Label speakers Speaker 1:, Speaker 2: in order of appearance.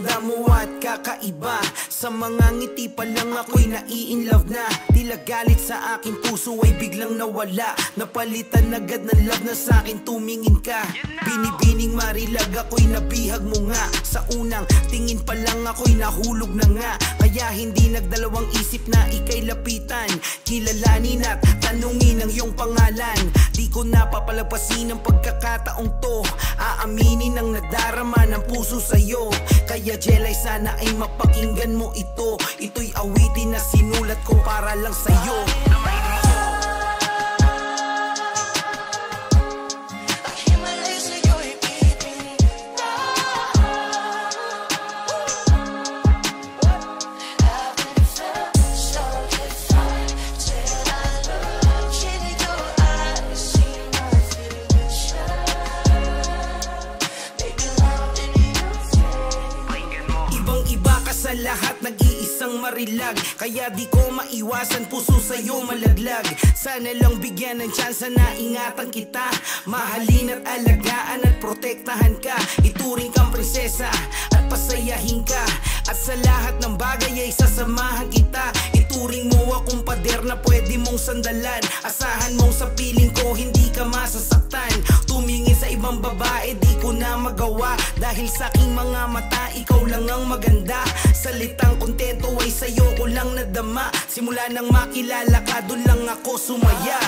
Speaker 1: Ganda mo at kakaiba, sa mga ngiti pa lang ako'y nai-inlove na. Tila galit sa aking puso ay biglang nawala, napalitan agad ng love na sa'kin tumingin ka. Binibining marilag ako'y nabihag mo nga, sa unang tingin pa lang ako'y nahulog na nga. Kaya hindi nagdalawang isip na ika'y lapitan, kilalanin at tanungin ang iyong pangalan. Di ko napapalapasin ang pagkakataong to, aaminin ang nadarama ng puso sa'yo. Kaya Jelay, sana ay mapakinggan mo ito. Ito'y awitin na sinulat ko para lang sa'yo. Sa lahat nag-iisang marilag, kaya di ko maiwasan puso sa'yo malaglag. Sana lang bigyan ng tsansa na ingatan kita, mahalin at alagaan at protektahan ka. Ituring kang prinsesa at pasayahin ka, at sa lahat ng bagay ay sasamahan kita. Ituring mo akong pader na pwede mong sandalan, asahan mong sa piling ko hindi ka masasaktan. Tumingin sa ibang babae di ko na magawa, dahil sa aking mga mata ikaw lang ang maganda. Salitang kontento ay sa'yo ko lang nadama, simula nang makilala ka doon lang ako sumaya.